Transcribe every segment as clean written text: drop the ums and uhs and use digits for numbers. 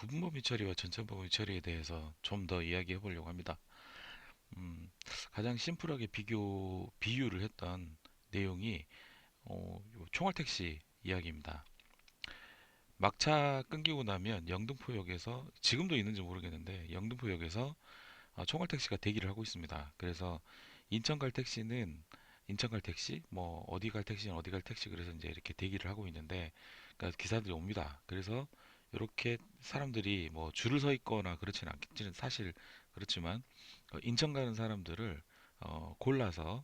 부분범위 처리와 전체범위 처리에 대해서 좀 더 이야기해 보려고 합니다. 가장 심플하게 비유를 했던 내용이 요 총알택시 이야기입니다. 막차 끊기고 나면 영등포역에서 지금도 있는지 모르겠는데 영등포역에서 총알택시가 대기를 하고 있습니다. 그래서 인천 갈 택시는 인천 갈 택시, 뭐 어디 갈 택시는 어디 갈 택시 그래서 이제 이렇게 대기를 하고 있는데 그러니까 기사들이 옵니다. 그래서 이렇게 사람들이 뭐 줄을 서 있거나 그렇지는 않겠지는 사실 그렇지만 인천 가는 사람들을 골라서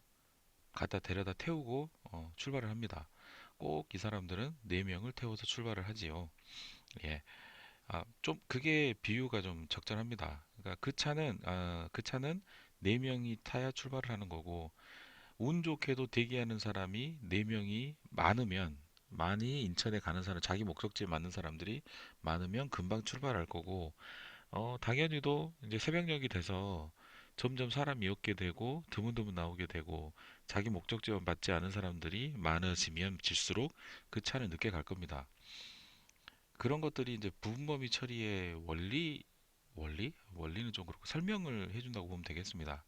갖다 데려다 태우고 출발을 합니다. 꼭 이 사람들은 4명을 태워서 출발을 하지요. 예. 좀 그게 비유가 좀 적절합니다. 그러니까 그 차는 4명이 타야 출발을 하는 거고 운 좋게도 대기하는 사람이 4명이 많이 인천에 가는 사람, 자기 목적지에 맞는 사람들이 많으면 금방 출발할 거고 당연히도 이제 새벽녘이 돼서 점점 사람이 없게 되고 드문드문 나오게 되고 자기 목적지와 맞지 않은 사람들이 많아지면 질수록 그 차는 늦게 갈 겁니다. 그런 것들이 이제 부분범위 처리의 원리는 좀 그렇고 설명을 해준다고 보면 되겠습니다.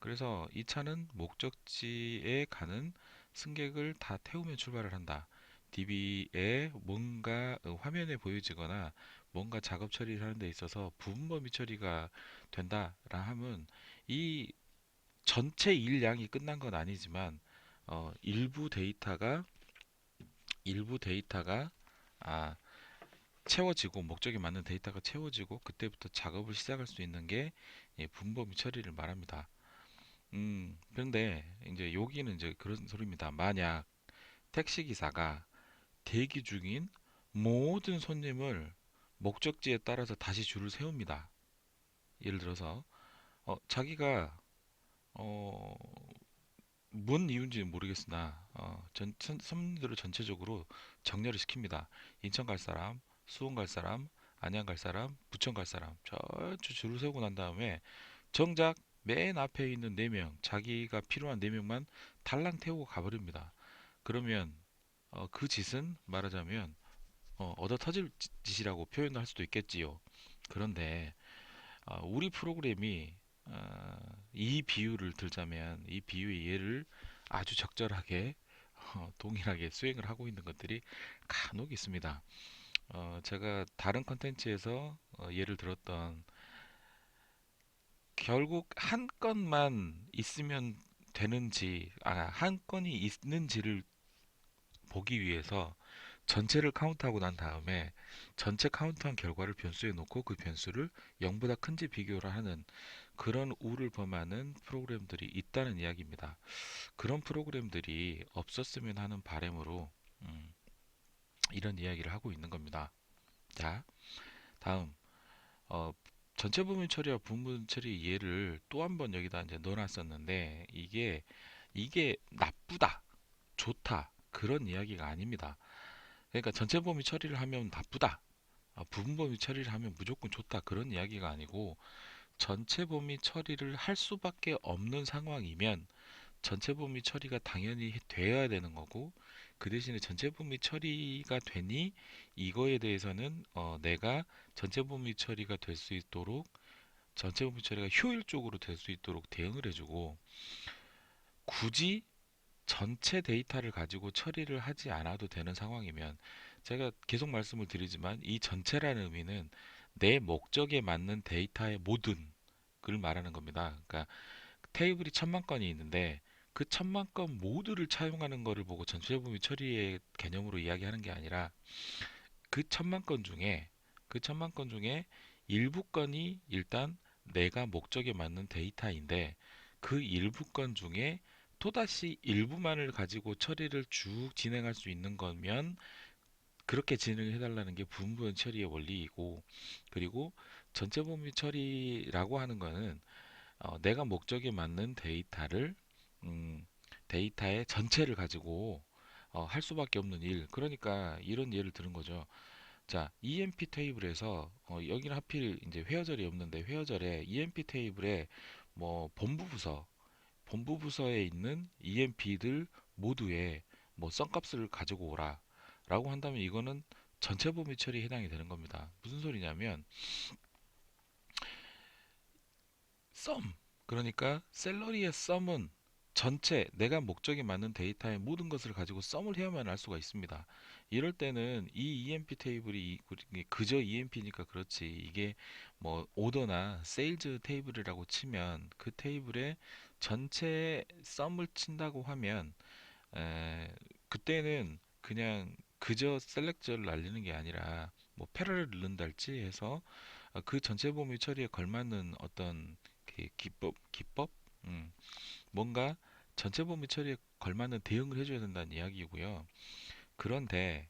그래서 이 차는 목적지에 가는 승객을 다 태우면 출발을 한다. DB에 뭔가 화면에 보여지거나 뭔가 작업 처리를 하는 데 있어서 부분범위 처리가 된다라 하면 이 전체 일량이 끝난 건 아니지만 일부 데이터가 아, 채워지고 목적에 맞는 데이터가 채워지고 그때부터 작업을 시작할 수 있는 게 분범위 처리를 말합니다. 그런데 이제 여기는 이제 그런 소리입니다. 만약 택시 기사가 대기 중인 모든 손님을 목적지에 따라서 다시 줄을 세웁니다. 예를 들어서 자기가 어, 뭔 이유인지는 모르겠으나 손님들을 전체적으로 정렬을 시킵니다. 인천 갈 사람, 수원 갈 사람, 안양 갈 사람, 부천 갈 사람 저 줄을 세우고 난 다음에 정작 맨 앞에 있는 4명, 자기가 필요한 4명만 달랑 태우고 가버립니다. 그러면 그 짓은 말하자면 얻어 터질 짓이라고 표현을 할 수도 있겠지요. 그런데 우리 프로그램이 이 비유를 들자면 이 비유의 예를 아주 적절하게 동일하게 수행을 하고 있는 것들이 간혹 있습니다. 제가 다른 컨텐츠에서 예를 들었던 결국 한 건만 있으면 되는지, 한 건이 있는지를 보기 위해서 전체를 카운트하고 난 다음에 전체 카운트한 결과를 변수에 놓고 그 변수를 0보다 큰지 비교를 하는 그런 우를 범하는 프로그램들이 있다는 이야기입니다. 그런 프로그램들이 없었으면 하는 바람으로 음, 이런 이야기를 하고 있는 겁니다. 자, 다음 어, 전체 부분 처리와 부분 처리 예를 또 한 번 여기다 이제 넣어놨었는데 이게 나쁘다, 좋다 그런 이야기가 아닙니다. 그러니까 전체 범위 처리를 하면 나쁘다, 부분 범위 처리를 하면 무조건 좋다 그런 이야기가 아니고 전체 범위 처리를 할 수밖에 없는 상황이면 전체 범위 처리가 당연히 되어야 되는 거고 그 대신에 전체 범위 처리가 되니 이거에 대해서는 내가 전체 범위 처리가 될 수 있도록 전체 범위 처리가 효율적으로 될 수 있도록 대응을 해주고 굳이 전체 데이터를 가지고 처리를 하지 않아도 되는 상황이면 제가 계속 말씀을 드리지만 이 전체라는 의미는 내 목적에 맞는 데이터의 모든 걸 말하는 겁니다. 그러니까 테이블이 1000만 건이 있는데 그 1000만 건 모두를 차용하는 것을 보고 전체 범위 처리의 개념으로 이야기하는 게 아니라 그 1000만 건 중에 그 1000만 건 중에 일부 건이 일단 내가 목적에 맞는 데이터인데 그 일부 건 중에 또다시 일부만을 가지고 처리를 쭉 진행할 수 있는 거면 그렇게 진행해 달라는 게 부분 처리의 원리이고 그리고 전체 범위 처리라고 하는 거는 내가 목적에 맞는 음, 데이터의 전체를 가지고 할 수밖에 없는 일. 그러니까 이런 예를 드는 거죠. 자, EMP 테이블에서 여기는 하필 이제 회어절이 없는데 회어절에 EMP 테이블에 뭐 본부 부서에 있는 EMP들 모두의 뭐 썬값을 가지고 오라라고 한다면 이거는 전체 범위 처리에 해당이 되는 겁니다. 무슨 소리냐면 썸, 그러니까 샐러리의 썸은 전체 내가 목적에 맞는 데이터의 모든 것을 가지고 썸을 해야만 알 수가 있습니다. 이럴 때는 이 EMP 테이블이 그저 EMP니까 그렇지, 이게 뭐 오더나 세일즈 테이블이라고 치면 그 테이블에 전체 썸을 친다고 하면 그때는 그냥 그저 셀렉트를 날리는 게 아니라 뭐 패러를 넣는달지 해서 그 전체 범위 처리에 걸맞는 어떤 그 기법, 음, 뭔가 전체 범위 처리에 걸맞는 대응을 해줘야 된다는 이야기고요. 그런데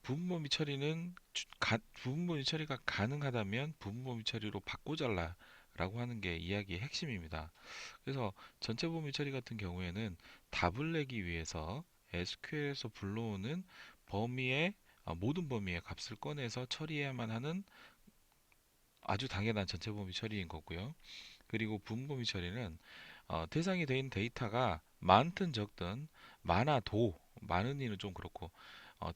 부분 범위 처리는 부분 범위 처리가 가능하다면 부분 범위 처리로 바꾸잘라라고 하는 게 이야기의 핵심입니다. 그래서 전체 범위 처리 같은 경우에는 답을 내기 위해서 SQL에서 불러오는 범위의 모든 범위의 값을 꺼내서 처리해야만 하는 아주 당연한 전체 범위 처리인 거고요. 그리고 부분 범위 처리는 대상이 된 데이터가 많든 적든 많아도 많으니는 좀 그렇고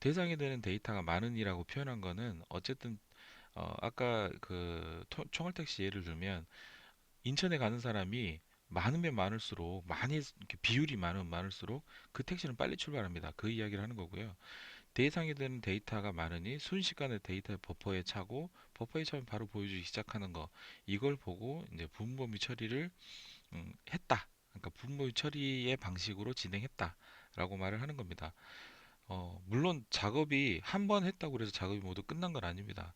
대상이 되는 데이터가 많으니라고 표현한 거는 어쨌든 아까 그 총알택시 예를 들면 인천에 가는 사람이 많으면 많을수록 많이 이렇게 비율이 많으면 많을수록 그 택시는 빨리 출발합니다. 그 이야기를 하는 거고요. 대상이 되는 데이터가 많으니 순식간에 데이터 버퍼에 차고 버퍼에 차면 바로 보여주기 시작하는 거, 이걸 보고 이제 분범위 처리를 했다. 그러니까 분범위 처리의 방식으로 진행했다라고 말을 하는 겁니다. 물론 작업이 한 번 했다고 해서 작업이 모두 끝난 건 아닙니다.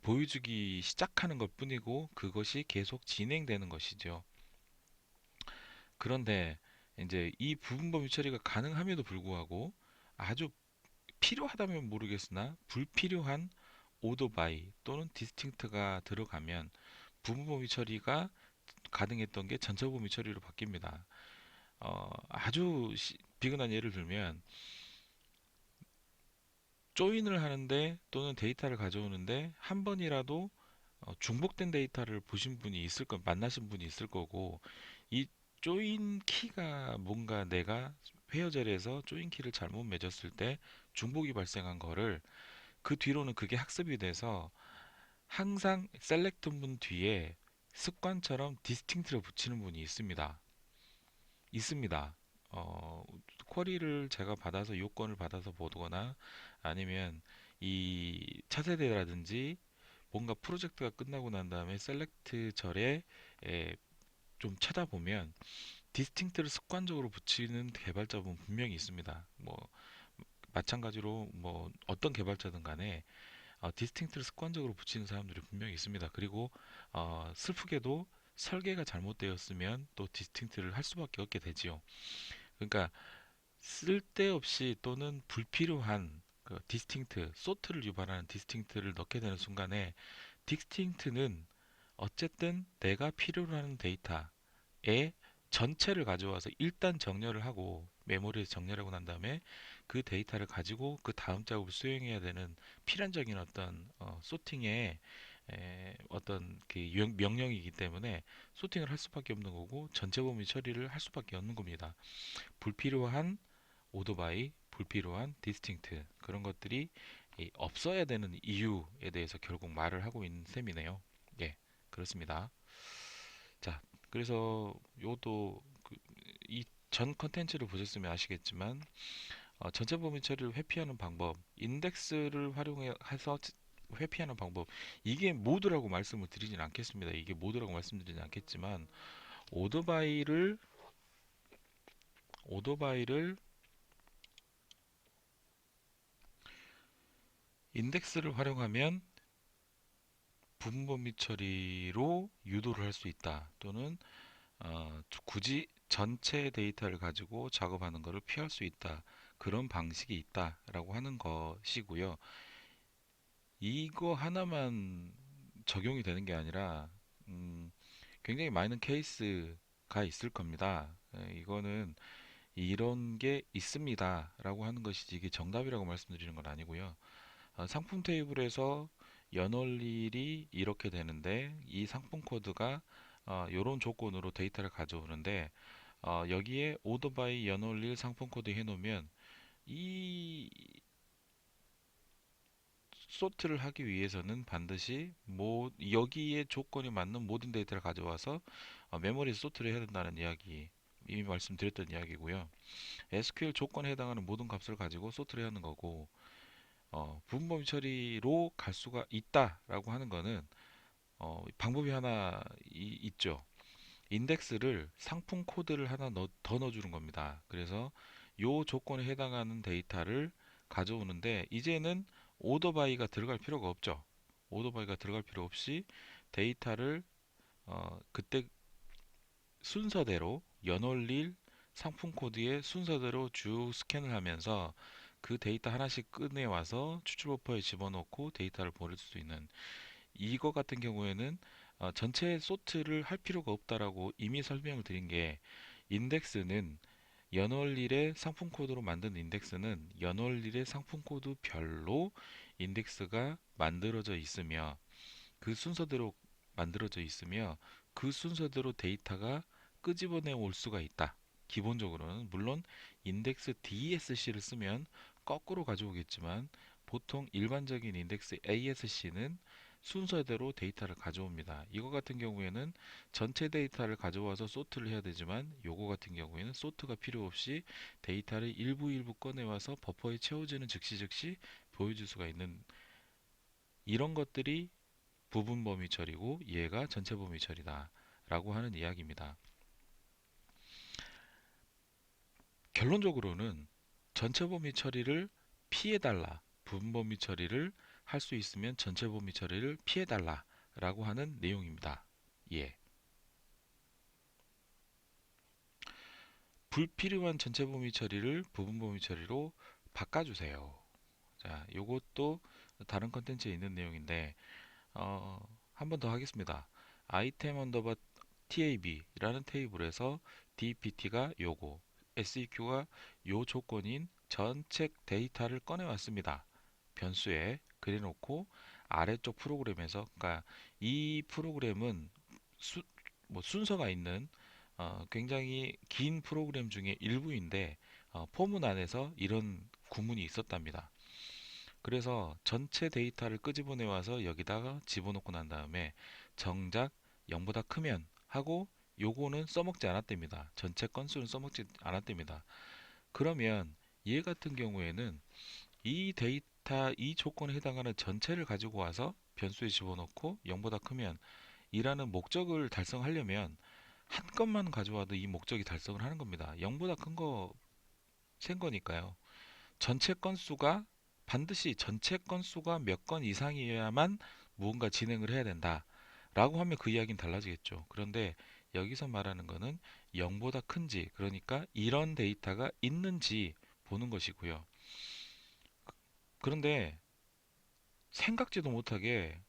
보여주기 시작하는 것 뿐이고 그것이 계속 진행되는 것이죠. 그런데 이제 이 부분 범위 처리가 가능함에도 불구하고 아주 필요하다면 모르겠으나 불필요한 오더 바이 또는 디스팅트가 들어가면 부분 범위 처리가 가능했던 게 전체 범위 처리로 바뀝니다. 아주 비근한 예를 들면 조인을 하는데 또는 데이터를 가져오는데 한 번이라도 중복된 데이터를 보신 분이 있을 거, 만나신 분이 있을 거고, 이 조인 키가 뭔가 내가 회어절에서 조인 키를 잘못 맺었을 때 중복이 발생한 거를 그 뒤로는 그게 학습이 돼서 항상 셀렉트 문 뒤에 습관처럼 디스팅트를 붙이는 분이 있습니다. 있습니다. 어, 쿼리를 제가 받아서 요건을 받아서 보거나 아니면 이 차세대라든지 뭔가 프로젝트가 끝나고 난 다음에 셀렉트 절에 좀 찾아보면 디스팅트를 습관적으로 붙이는 개발자분 분명히 있습니다. 뭐 마찬가지로 뭐 어떤 개발자든 간에 디스팅트를 습관적으로 붙이는 사람들이 분명히 있습니다. 그리고 슬프게도 설계가 잘못되었으면 또 디스팅트를 할 수밖에 없게 되지요. 그러니까 쓸데없이 또는 불필요한 그 디스팅트, 소트를 유발하는 디스팅트를 넣게 되는 순간에 디스팅트는 어쨌든 내가 필요로 하는 데이터의 전체를 가져와서 일단 정렬을 하고 메모리에서 정렬하고 난 다음에 그 데이터를 가지고 그 다음 작업을 수행해야 되는 필연적인 어떤 소팅의 어떤 그 명령이기 때문에 소팅을 할 수밖에 없는 거고 전체 범위 처리를 할 수밖에 없는 겁니다. 불필요한 오토바이, 불필요한 디스팅트 그런 것들이 없어야 되는 이유에 대해서 결국 말을 하고 있는 셈이네요. 예, 그렇습니다. 자, 그래서 요것도 이 전 컨텐츠를 보셨으면 아시겠지만 전체 범위 처리를 회피하는 방법, 인덱스를 활용해서 회피하는 방법, 이게 모두라고 말씀을 드리진 않겠습니다. 이게 모두라고 말씀드리진 않겠지만 오토바이를 오토바이를 인덱스를 활용하면 부분 범위 처리로 유도를 할 수 있다. 또는 굳이 전체 데이터를 가지고 작업하는 것을 피할 수 있다. 그런 방식이 있다라고 하는 것이고요. 이거 하나만 적용이 되는 게 아니라 음, 굉장히 많은 케이스가 있을 겁니다. 이거는 이런 게 있습니다라고 하는 것이지 이게 정답이라고 말씀드리는 건 아니고요. 상품 테이블에서 연월일이 이렇게 되는데 이 상품 코드가 이런 조건으로 데이터를 가져오는데 여기에 오토바이 연월일 상품 코드 해놓으면 이 소트를 하기 위해서는 반드시 여기에 조건이 맞는 모든 데이터를 가져와서 메모리에 소트를 해야 된다는 이야기, 이미 말씀드렸던 이야기고요. SQL 조건에 해당하는 모든 값을 가지고 소트를 하는 거고, 부분 범위 처리로 갈 수가 있다라고 하는 거는 방법이 하나 있죠. 인덱스를 상품 코드를 하나 더 넣어주는 겁니다. 그래서 요 조건에 해당하는 데이터를 가져오는데, 이제는 오더 바이가 들어갈 필요가 없죠. 오더 바이가 들어갈 필요 없이 데이터를 그때 순서대로 연월일 상품 코드의 순서대로 쭉 스캔을 하면서 그 데이터 하나씩 꺼내와서 추출 버퍼에 집어넣고 데이터를 보낼 수 있는, 이거 같은 경우에는 전체 소트를 할 필요가 없다라고 이미 설명을 드린 게, 인덱스는 연월일의 상품 코드로 만든 인덱스는 연월일의 상품 코드별로 인덱스가 만들어져 있으며, 그 순서대로 만들어져 있으며 그 순서대로 데이터가 끄집어내 올 수가 있다. 기본적으로는 물론 인덱스 DSC를 쓰면 거꾸로 가져오겠지만, 보통 일반적인 인덱스 ASC는 순서대로 데이터를 가져옵니다. 이거 같은 경우에는 전체 데이터를 가져와서 소트를 해야 되지만, 요거 같은 경우에는 소트가 필요 없이 데이터를 일부 꺼내와서 버퍼에 채워지는 즉시 보여줄 수가 있는, 이런 것들이 부분 범위 처리고 얘가 전체 범위 처리다 라고 하는 이야기입니다. 결론적으로는 전체 범위 처리를 피해달라, 부분 범위 처리를 할 수 있으면 전체 범위 처리를 피해달라 라고 하는 내용입니다. 예. 불필요한 전체 범위 처리를 부분 범위 처리로 바꿔주세요. 자, 요것도 다른 컨텐츠에 있는 내용인데, 한 번 더 하겠습니다. 아이템 언더바 tab라는 테이블에서 dpt가 요거, seq가 요 조건인 전체 데이터를 꺼내 왔습니다. 변수에 그려놓고 아래쪽 프로그램에서, 그러니까 이 프로그램은 순서가 있는 굉장히 긴 프로그램 중에 일부인데, 포문 안에서 이런 구문이 있었답니다. 그래서 전체 데이터를 끄집어내 와서 여기다가 집어넣고 난 다음에 정작 0보다 크면 하고, 요거는 써먹지 않았답니다. 전체 건수는 써먹지 않았답니다. 그러면 얘 같은 경우에는 이 데이터, 이 조건에 해당하는 전체를 가지고 와서 변수에 집어넣고 0보다 크면 이라는 목적을 달성하려면 한 건만 가져와도 이 목적이 달성을 하는 겁니다. 0보다 큰 거 센 거니까요. 전체 건수가 반드시 전체 건수가 몇 건 이상이어야만 무언가 진행을 해야 된다 라고 하면 그 이야기는 달라지겠죠. 그런데 여기서 말하는 거는 0보다 큰지, 그러니까 이런 데이터가 있는지 보는 것이고요. 그런데 생각지도 못하게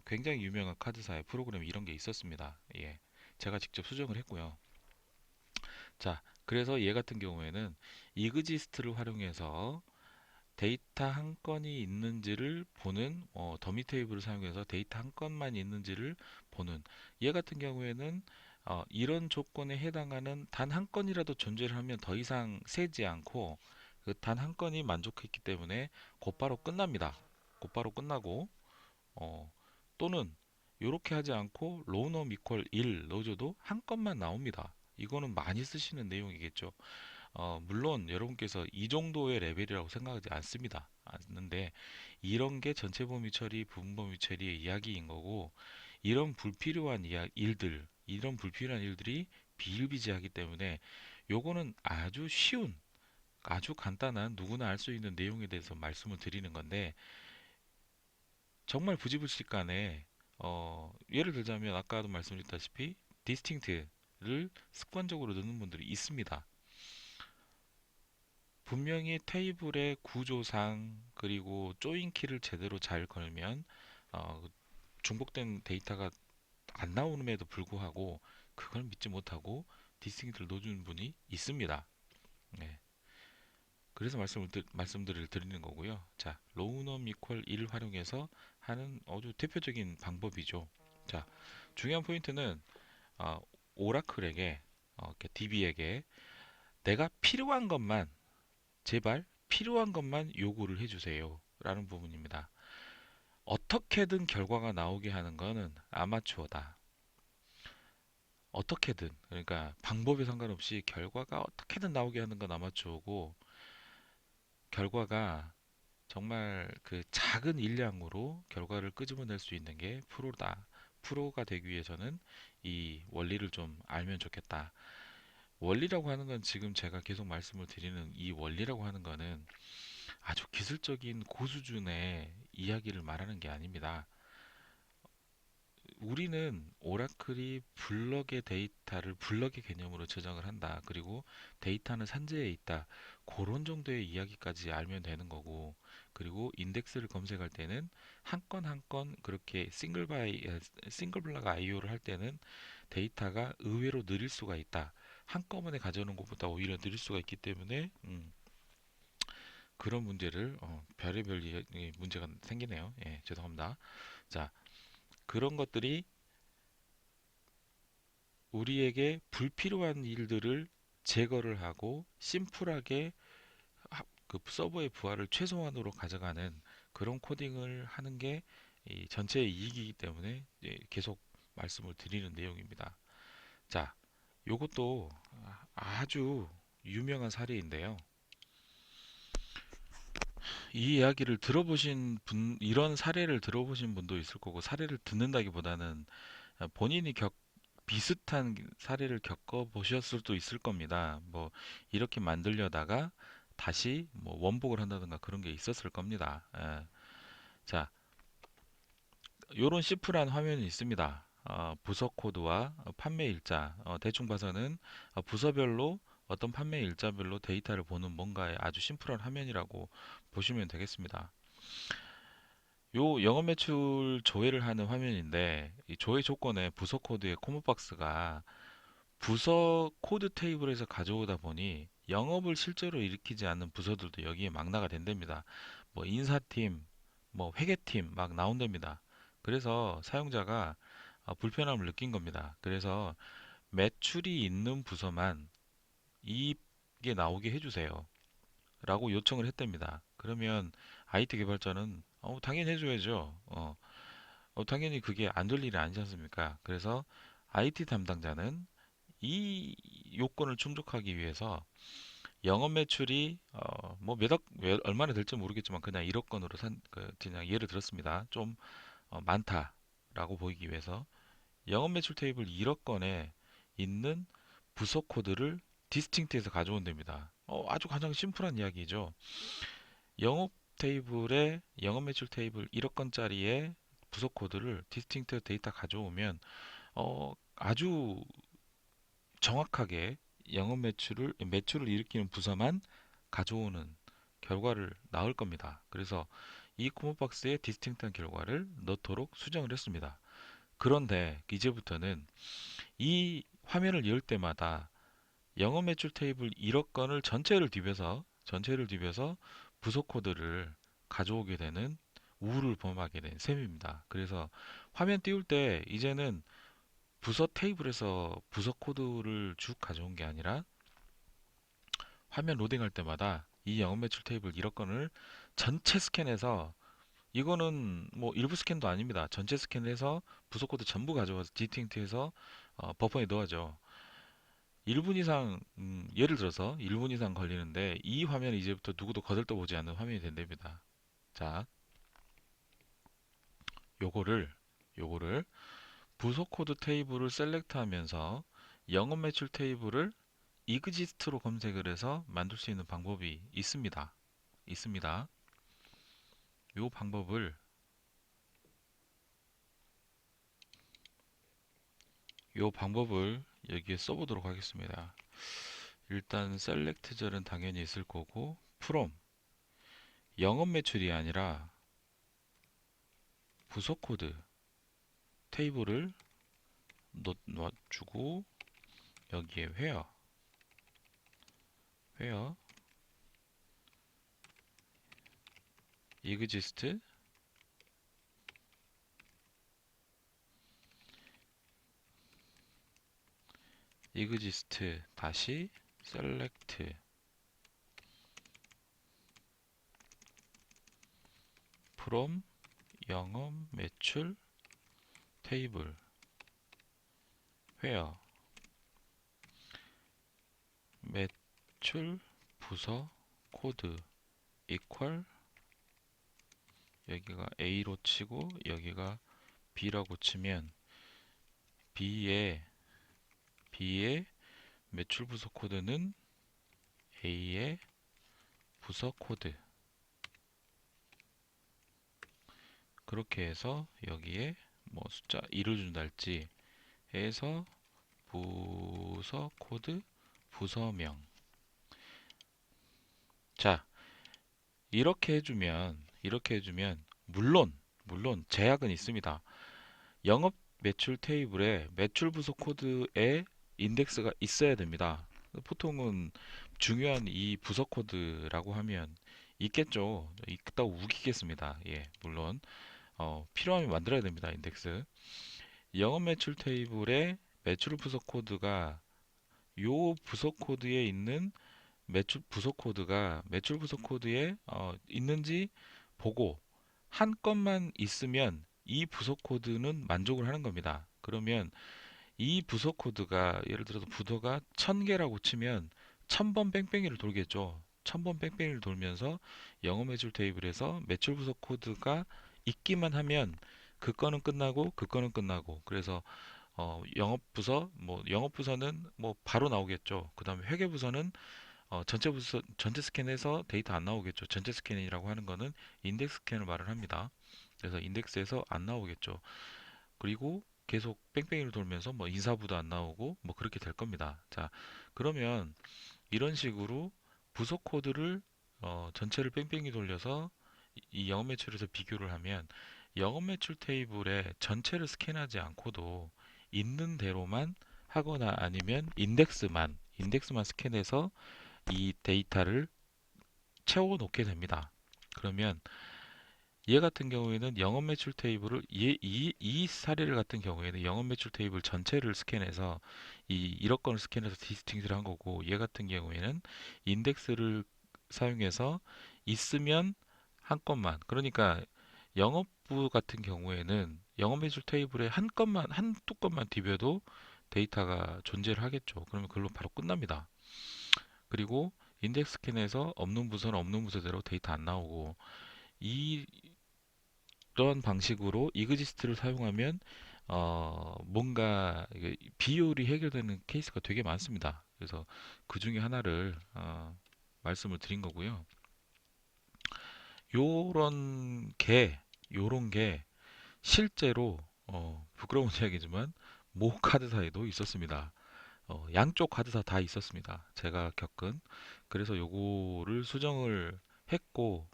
굉장히 유명한 카드사의 프로그램 이런 게 있었습니다. 예, 제가 직접 수정을 했고요. 자, 그래서 얘 같은 경우에는 이그지스트를 활용해서 데이터 한 건이 있는지를 보는, 더미 테이블을 사용해서 데이터 한 건만 있는지를 보는, 얘 같은 경우에는 이런 조건에 해당하는 단 한 건이라도 존재를 하면 더 이상 세지 않고 그 단 한 건이 만족했기 때문에 곧바로 끝납니다. 곧바로 끝나고, 어, 또는 이렇게 하지 않고 로우넘 이퀄 1 넣어줘도 한 건만 나옵니다. 이거는 많이 쓰시는 내용이겠죠. 물론 여러분께서 이 정도의 레벨이라고 생각하지 않습니다. 않는데, 이런 게 전체 범위 처리, 부분 범위 처리의 이야기인 거고, 이런 불필요한 일들이 비일비재하기 때문에 요거는 아주 쉬운, 아주 간단한 누구나 알 수 있는 내용에 대해서 말씀을 드리는 건데, 정말 부지불식간에 예를 들자면 아까도 말씀드렸다시피 디스팅트를 습관적으로 넣는 분들이 있습니다. 분명히 테이블의 구조상 그리고 조인 키를 제대로 잘 걸면 중복된 데이터가 안 나오는에도 불구하고 그걸 믿지 못하고 디스팅트를 넣어주는 분이 있습니다. 네. 그래서 말씀들을 드리는 거고요. 자, 로우넘 이퀄 1 활용해서 하는 아주 대표적인 방법이죠. 자, 중요한 포인트는 어, 오라클에게, DB에게 내가 필요한 것만, 제발 필요한 것만 요구를 해주세요 라는 부분입니다. 어떻게든 결과가 나오게 하는 거는 아마추어다. 어떻게든, 그러니까 방법에 상관없이 결과가 어떻게든 나오게 하는 건 아마추어고, 결과가 정말 그 작은 일량으로 결과를 끄집어낼 수 있는 게 프로다. 프로가 되기 위해서는 이 원리를 좀 알면 좋겠다. 원리라고 하는 건 지금 제가 계속 말씀을 드리는 이 원리라고 하는 거는 아주 기술적인 고수준의 이야기를 말하는 게 아닙니다. 우리는 오라클이 블럭의 데이터를 블럭의 개념으로 저장을 한다. 그리고 데이터는 산재에 있다. 그런 정도의 이야기까지 알면 되는 거고, 그리고 인덱스를 검색할 때는 한 건 한 건 그렇게 싱글 블락 IO를 할 때는 데이터가 의외로 느릴 수가 있다. 한꺼번에 가져오는 것보다 오히려 느릴 수가 있기 때문에 그런 문제를 별의별 문제가 생기네요. 예, 죄송합니다. 자, 그런 것들이 우리에게 불필요한 일들을 제거를 하고 심플하게 그 서버의 부하를 최소한으로 가져가는 그런 코딩을 하는 게 이 전체의 이익이기 때문에 계속 말씀을 드리는 내용입니다. 자, 요것도 아주 유명한 사례인데요. 이 이야기를 들어보신 분, 이런 사례를 들어보신 분도 있을 거고, 사례를 듣는다기보다는 본인이 비슷한 사례를 겪어보셨을 수도 있을 겁니다. 뭐, 이렇게 만들려다가 다시 뭐 원복을 한다든가 그런 게 있었을 겁니다. 예. 자, 요런 시프란 화면이 있습니다. 부서 코드와 판매 일자, 대충 봐서는 부서별로 어떤 판매 일자별로 데이터를 보는 뭔가의 아주 심플한 화면이라고 보시면 되겠습니다. 요 영업 매출 조회를 하는 화면인데 이 조회 조건에 부서 코드의 코모박스가 부서 코드 테이블에서 가져오다 보니 영업을 실제로 일으키지 않는 부서들도 여기에 망라가 된답니다. 뭐 인사팀, 뭐 회계팀 막 나온답니다. 그래서 사용자가 불편함을 느낀 겁니다. 그래서 매출이 있는 부서만 이게 나오게 해주세요. 라고 요청을 했답니다. 그러면 IT 개발자는 당연히 해줘야죠. 당연히 그게 안 될 일이 아니지 않습니까? 그래서 IT 담당자는 이 요건을 충족하기 위해서 영업 매출이 뭐 얼마나 될지 모르겠지만 그냥 1억 건으로 그냥 예를 들었습니다. 좀 많다라고 보이기 위해서 영업 매출 테이블 1억 건에 있는 부서 코드를 디스팅트에서 가져온 됩니다. 아주 가장 심플한 이야기죠. 영업 테이블에 영업 매출 테이블 1억 건짜리의 부서 코드를 디스팅트 데이터 가져오면 아주 정확하게 영업 매출을 일으키는 부서만 가져오는 결과를 낳을 겁니다. 그래서 이 코모박스에 디스팅트한 결과를 넣도록 수정을 했습니다. 그런데 이제부터는 이 화면을 열 때마다 영업 매출 테이블 1억 건을 전체를 뒤벼서 부서 코드를 가져오게 되는 우를 범하게 된 셈입니다. 그래서 화면 띄울 때 이제는 부서 테이블에서 부서 코드를 쭉 가져온 게 아니라 화면 로딩할 때마다 이 영업 매출 테이블 1억 건을 전체 스캔해서 이거는 뭐 일부 스캔도 아닙니다. 전체 스캔해서 부서 코드 전부 가져와서 디팅트해서 버퍼에 넣어줘. 1분 이상 예를 들어서 1분 이상 걸리는데 이 화면이 이제부터 누구도 거들떠보지 않는 화면이 된답니다. 자, 요거를 부서 코드 테이블을 셀렉트하면서 영업 매출 테이블을 이그지스트로 검색을 해서 만들 수 있는 방법이 있습니다. 있습니다. 요 방법을 여기에 써보도록 하겠습니다. 일단 셀렉트절은 당연히 있을 거고 from 영업 매출이 아니라 부서 코드 테이블을 놔주고 여기에 where exist 다시 select from 영업 매출 테이블 where 매출 부서 코드 equal 여기가 A로 치고 여기가 B라고 치면 B의 매출 부서 코드는 A의 부서 코드 그렇게 해서 여기에 뭐 숫자 2를 준달지 해서 부서 코드 부서명 자 이렇게 해주면 물론 제약은 있습니다. 영업 매출 테이블에 매출 부서 코드에 인덱스가 있어야 됩니다. 보통은 중요한 이 부서 코드라고 하면 있겠죠. 있다고 우기겠습니다. 예, 물론 필요하면 만들어야 됩니다. 인덱스. 영업 매출 테이블에 매출 부서 코드가 요 부서 코드에 있는 매출 부서 코드가 매출 부서 코드에 있는지 보고 한 건만 있으면 이 부서 코드는 만족을 하는 겁니다. 그러면 이 부서 코드가 예를 들어서 부서가 1000개라고 치면 1000번 뺑뺑이를 돌겠죠. 1000번 뺑뺑이를 돌면서 영업 매출 테이블에서 매출 부서 코드가 있기만 하면 그 건은 끝나고 그 건은 끝나고 그래서 영업 부서 뭐 영업 부서는 뭐 바로 나오겠죠. 그다음에 회계 부서는 전체 부서 전체 스캔에서 데이터 안 나오겠죠. 전체 스캔이라고 하는 거는 인덱스 스캔을 말을 합니다. 그래서 인덱스에서 안 나오겠죠. 그리고 계속 뺑뺑이를 돌면서 뭐 인사부도 안 나오고 뭐 그렇게 될 겁니다. 자, 그러면 이런 식으로 부서 코드를 전체를 뺑뺑이 돌려서 이 영업 매출에서 비교를 하면 영업 매출 테이블에 전체를 스캔하지 않고도 있는 대로만 하거나 아니면 인덱스만 스캔해서 이 데이터를 채워 놓게 됩니다. 그러면 얘 같은 경우에는 영업 매출 테이블을 이 사례를 같은 경우에는 영업 매출 테이블 전체를 스캔해서 이 1억 건을 스캔해서 디스팅을 한 거고 얘 같은 경우에는 인덱스를 사용해서 있으면 한 건만 그러니까 영업부 같은 경우에는 영업 매출 테이블에 한두 건만 디벼도 데이터가 존재를 하겠죠. 그러면 그걸로 바로 끝납니다. 그리고 인덱스 스캔에서 없는 부서는 없는 부서대로 데이터 안 나오고 이런 방식으로 이그지스트를 사용하면 뭔가 비율이 해결되는 케이스가 되게 많습니다. 그래서 그 중에 하나를 말씀을 드린 거고요. 요런 게 실제로 부끄러운 이야기지만 모 카드사에도 있었습니다. 양쪽 카드사 다 있었습니다. 제가 겪은. 그래서 요거를 수정을 했고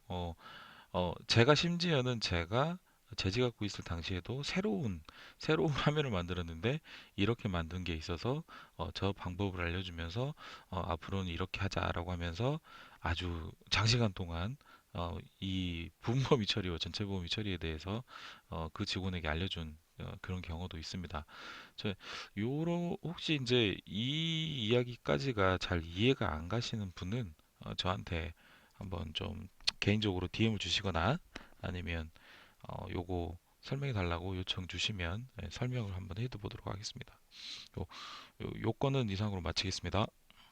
제가 심지어는 제가 제지 갖고 있을 당시에도 새로운 화면을 만들었는데 이렇게 만든 게 있어서 저 방법을 알려주면서 앞으로는 이렇게 하자라고 하면서 아주 장시간 동안 이 부분범위 처리와 전체 범위 처리에 대해서 그 직원에게 알려준 그런 경우도 있습니다. 요로 혹시 이제 이 이야기까지가 잘 이해가 안 가시는 분은 저한테 한번 좀 개인적으로 DM을 주시거나 아니면 요거 설명해 달라고 요청 주시면 설명을 한번 해드 보도록 하겠습니다. 요 건은 이상으로 마치겠습니다.